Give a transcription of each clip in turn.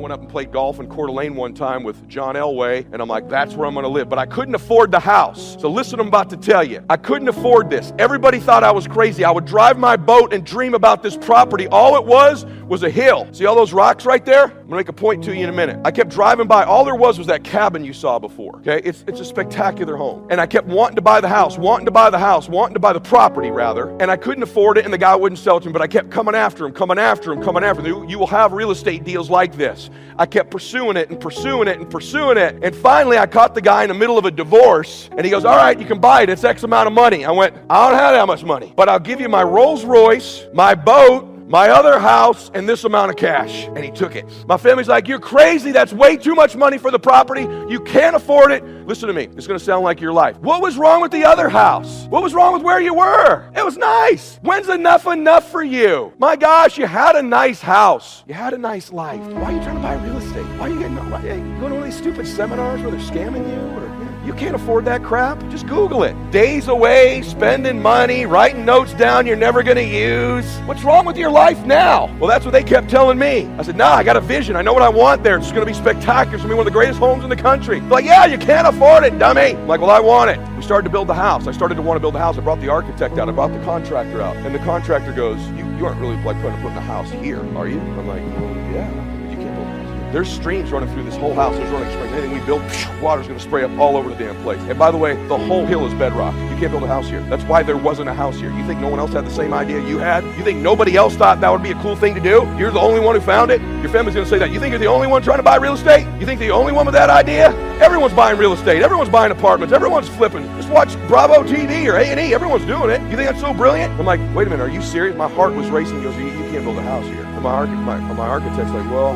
went up and played golf in Coeur d'Alene one time with John Elway, and I'm like, that's where I'm gonna live. But I couldn't afford the house. So listen, I'm about to tell you. I couldn't afford this. Everybody thought I was crazy. I would drive my boat and dream about this property. All it was a hill. See all those rocks right there? I'm gonna make a point to you in a minute. I kept driving by. All there was that cabin you saw before. Okay, it's a spectacular home. And I kept wanting to buy the house, wanting to buy the property rather, and I couldn't afford it, and the guy wouldn't sell it to me, but I kept coming after him. You will have real estate deals like this. I kept pursuing it, and finally I caught the guy in the middle of a divorce, and he goes, all right, you can buy it, it's X amount of money. I went, I don't have that much money, but I'll give you my Rolls Royce, my boat, my other house, and this amount of cash. And he took it. My family's like, you're crazy, that's way too much money for the property, you can't afford it. Listen to me, it's gonna sound like your life. What was wrong with the other house? What was wrong with where you were? It was nice. When's enough for you? My gosh, you had a nice house. You had a nice life. Why are you trying to buy real estate? Why are you getting, you going to one of these stupid seminars where they're scamming you? Or you can't afford that crap? Just Google it. Days away, spending money, writing notes down you're never gonna use. What's wrong with your life now? Well, that's what they kept telling me. I said, nah, I got a vision. I know what I want there. It's gonna be spectacular. It's gonna be one of the greatest homes in the country. They're like, yeah, you can't afford it, dummy. I'm like, well, I want it. We started to build the house. I started to want to build the house. I brought the architect out. I brought the contractor out. And the contractor goes, you aren't really like planning to put a house here, are you? I'm like, well, yeah. You can't build a house here. There's streams running through this whole house. There's running springs. Anything we build, water's gonna spray up all over the damn place. And by the way, the whole hill is bedrock. You can't build a house here. That's why there wasn't a house here. You think no one else had the same idea you had? You think nobody else thought that would be a cool thing to do? You're the only one who found it? Your family's gonna say that. You think you're the only one trying to buy real estate? You think the only one with that idea? Everyone's buying real estate. Everyone's buying apartments. Everyone's flipping. Just watch Bravo TV or A&E. Everyone's doing it. You think that's so brilliant? I'm like, wait a minute, are you serious? My heart was racing. He goes, you can't build a house here. And my architect's like, well,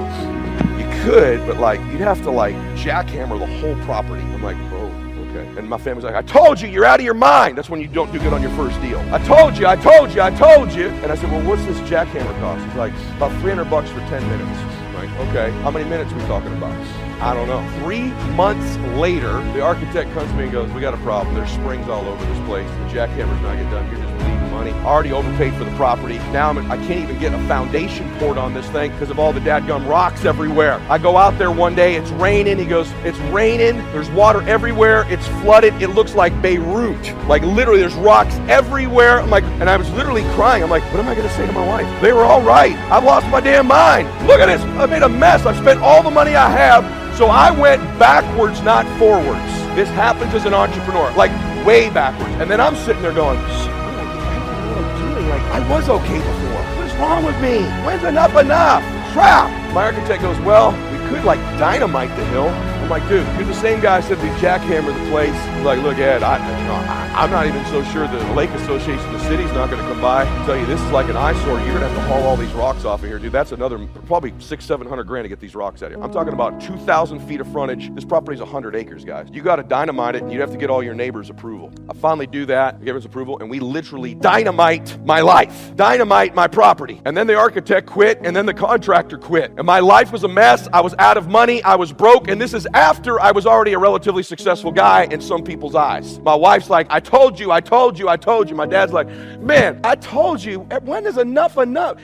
you could, but like, you'd have to like jackhammer the whole property. I'm like, oh, okay. And my family's like, I told you, you're out of your mind. That's when you don't do good on your first deal. I told you. And I said, well, what's this jackhammer cost? He's like, about $300 for 10 minutes. I'm like, okay, how many minutes are we talking about? I don't know. 3 months later, the architect comes to me and goes, we got a problem. There's springs all over this place. The jackhammer's not getting done. You're just bleeding money. I already overpaid for the property. Now I can't even get a foundation poured on this thing because of all the dadgum rocks everywhere. I go out there one day, it's raining. He goes, it's raining. There's water everywhere. It's flooded. It looks like Beirut. Like literally there's rocks everywhere. I'm like, and I was literally crying. I'm like, what am I going to say to my wife? They were all right. I've lost my damn mind. Look at this. I made a mess. I've spent all the money I have. So I went backwards, not forwards. This happens as an entrepreneur, like way backwards. And then I'm sitting there going, I don't know what I'm doing. Like, I was okay before. What is wrong with me? When's enough? Crap. My architect goes, well, we could like dynamite the hill. I'm like, dude, you're the same guy who said we jackhammer the place. He's like, look, Ed, I'm not even so sure the Lake Association, the city's not going to come by and tell you this is like an eyesore. You're going to have to haul all these rocks off of here, dude. That's another probably $600-700 to get these rocks out of here. I'm talking about 2,000 feet of frontage. This property's 100 acres, guys. You got to dynamite it, and you'd have to get all your neighbors' approval. I finally do that, give us approval, and we literally dynamite my life, dynamite my property. And then the architect quit, and then the contractor quit. And my life was a mess. I was out of money. I was broke, and this is after I was already a relatively successful guy in some people's eyes. My wife's like, I told you. My dad's like, man, I told you. When is enough?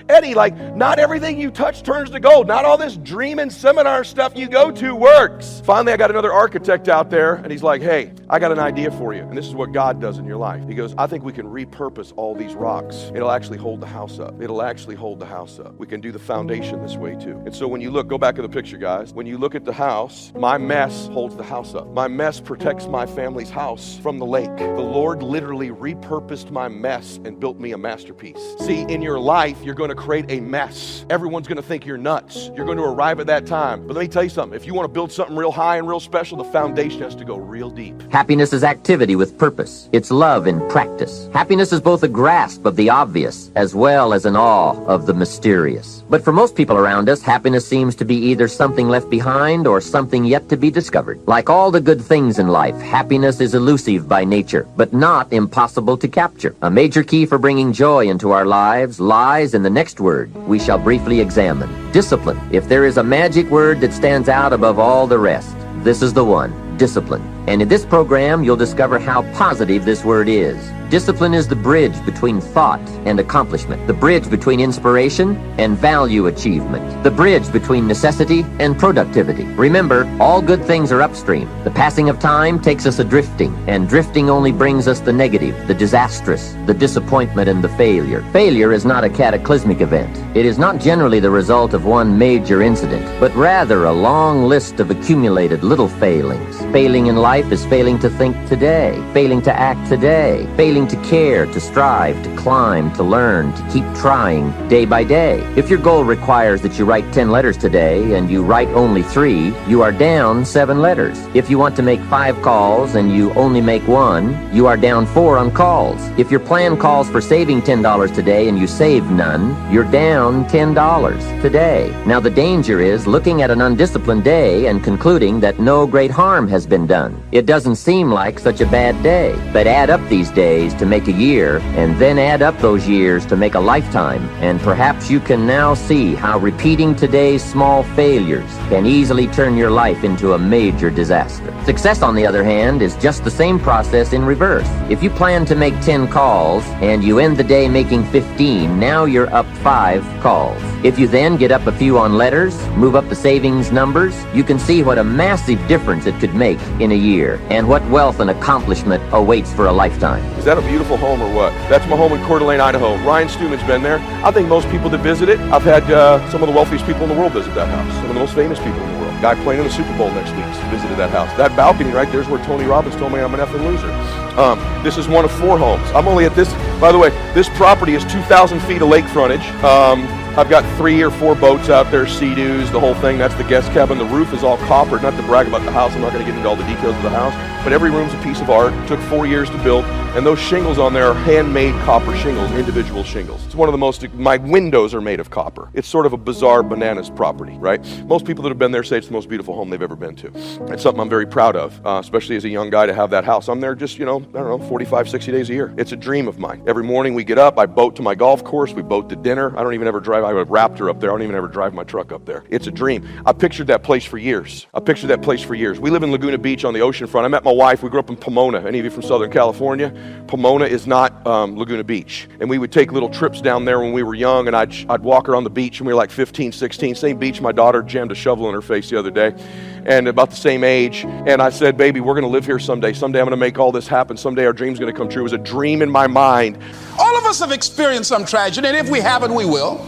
Eddie, like, not everything you touch turns to gold. Not all this dreaming seminar stuff you go to works. Finally, I got another architect out there, and he's like, hey, I got an idea for you. And this is what God does in your life. He goes, I think we can repurpose all these rocks. It'll actually hold the house up. We can do the foundation this way too. And so when you look, go back to the picture, guys. When you look at the house, my mess holds the house up. My mess protects my family's house from the lake. The Lord literally repurposed my mess and built me a masterpiece. See, in your life, you're going to create a mess. Everyone's going to think you're nuts. You're going to arrive at that time. But let me tell you something. If you want to build something real high and real special, the foundation has to go real deep. Happiness is activity with purpose. It's love in practice. Happiness is both a grasp of the obvious as well as an awe of the mysterious. But for most people around us, happiness seems to be either something left behind or something yet to be discovered. Like all the good things in life, happiness is elusive by nature, but not impossible to capture. A major key for bringing joy into our lives lies in the next word we shall briefly examine: discipline. If there is a magic word that stands out above all the rest, this is the one: discipline. And in this program, you'll discover how positive this word is. Discipline is the bridge between thought and accomplishment, the bridge between inspiration and value achievement, the bridge between necessity and productivity. Remember, all good things are upstream. The passing of time takes us a-drifting, and drifting only brings us the negative, the disastrous, the disappointment, and the failure. Failure is not a cataclysmic event. It is not generally the result of one major incident, but rather a long list of accumulated little failings. Failing in life is failing to think today, failing to act today, failing to care, to strive, to climb, to learn, to keep trying day by day. If your goal requires that you write 10 letters today and you write only 3, you are down 7 letters. If you want to make 5 calls and you only make 1, you are down 4 on calls. If your plan calls for saving $10 today and you save none, you're down $10 today. Now the danger is looking at an undisciplined day and concluding that no great harm has been done. It doesn't seem like such a bad day, but add up these days to make a year, and then add up those years to make a lifetime, and perhaps you can now see how repeating today's small failures can easily turn your life into a major disaster. Success, on the other hand, is just the same process in reverse. If you plan to make 10 calls and you end the day making 15, now you're up 5 calls. If you then get up a few on letters, move up the savings numbers, you can see what a massive difference it could make in a year, and what wealth and accomplishment awaits for a lifetime. Is that a beautiful home or what? That's my home in Coeur d'Alene, Idaho. Ryan Stewman's been there. I think most people that visit it, I've had some of the wealthiest people in the world visit that house. Some of the most famous people in the world. Guy playing in the Super Bowl next week visited that house. That balcony right there is where Tony Robbins told me I'm an effing loser. This is one of 4 homes. I'm only at this, by the way, this property is 2,000 feet of lake frontage. I've got 3 or 4 boats out there, Sea-Doos, the whole thing. That's the guest cabin. The roof is all copper. Not to brag about the house, I'm not going to get into all the details of the house, but every room's a piece of art. It took 4 years to build, and those shingles on there are handmade copper shingles, individual shingles. It's one of the most, my windows are made of copper. It's sort of a bizarre bananas property, right? Most people that have been there say it's the most beautiful home they've ever been to. It's something I'm very proud of, especially as a young guy to have that house. I'm there just, I don't know, 45, 60 days a year. It's a dream of mine. Every morning we get up, I boat to my golf course, we boat to dinner. I don't even ever drive, I have a Raptor up there. I don't even ever drive my truck up there. It's a dream. I pictured that place for years. We live in Laguna Beach on the ocean front. I met my wife. We grew up in Pomona. Any of you from Southern California? Pomona is not Laguna Beach. And we would take little trips down there when we were young, and I'd walk her on the beach when we were like 15, 16. Same beach my daughter jammed a shovel in her face the other day. And about the same age. And I said, baby, we're going to live here someday. Someday I'm going to make all this happen. Someday our dream's going to come true. It was a dream in my mind. All of us have experienced some tragedy, and if we haven't, we will.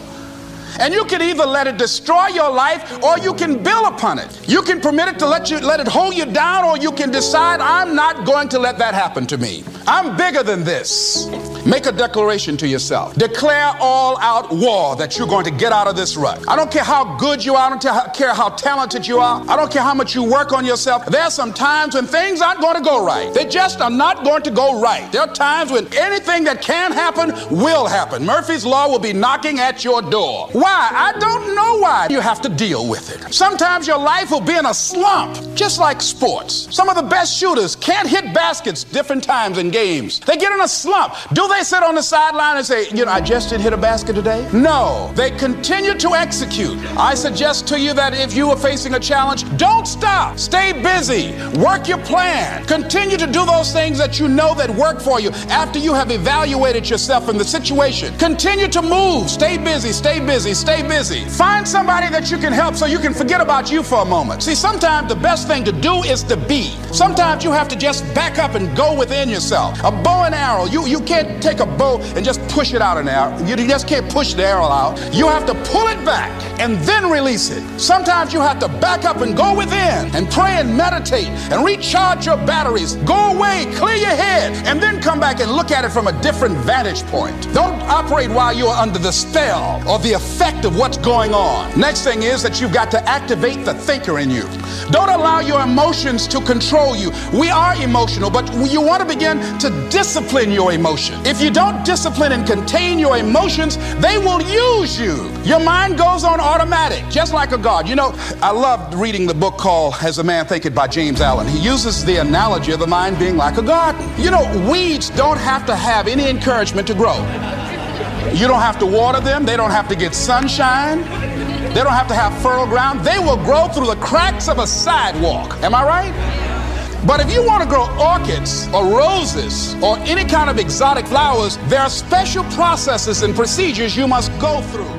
And you can either let it destroy your life, or you can build upon it. You can permit it to let it hold you down, or you can decide, I'm not going to let that happen to me. I'm bigger than this. Make a declaration to yourself. Declare all out war that you're going to get out of this rut. I don't care how good you are. I don't care how talented you are. I don't care how much you work on yourself. There are some times when things aren't going to go right. They just are not going to go right. There are times when anything that can happen will happen. Murphy's Law will be knocking at your door. Why? I don't know why. You have to deal with it. Sometimes your life will be in a slump, just like sports. Some of the best shooters can't hit baskets different times in games. They get in a slump. Do they sit on the sideline and say, I just didn't hit a basket today? No, they continue to execute. I suggest to you that if you are facing a challenge, don't stop. Stay busy. Work your plan. Continue to do those things that you know that work for you after you have evaluated yourself in the situation. Continue to move. Stay busy, stay busy, stay busy. Find somebody that you can help so you can forget about you for a moment. See, sometimes the best thing to do is to be. Sometimes you have to just back up and go within yourself. A bow and arrow, you can't take a bow and just push it out an arrow. You just can't push the arrow out. You have to pull it back and then release it. Sometimes you have to back up and go within and pray and meditate and recharge your batteries. Go away, clear your head, and then come back and look at it from a different vantage point. Don't operate while you are under the spell or the effect of what's going on. Next thing is that you've got to activate the thinker in you. Don't allow your emotions to control you. We are emotional, but you want to begin to discipline your emotion. If you don't discipline and contain your emotions, they will use you. Your mind goes on automatic, just like a guard. I loved reading the book called As a Man Thinketh by James Allen. He uses the analogy of the mind being like a garden. Weeds don't have to have any encouragement to grow. You don't have to water them. They don't have to get sunshine. They don't have to have fertile ground. They will grow through the cracks of a sidewalk. Am I right? But if you want to grow orchids or roses or any kind of exotic flowers, there are special processes and procedures you must go through.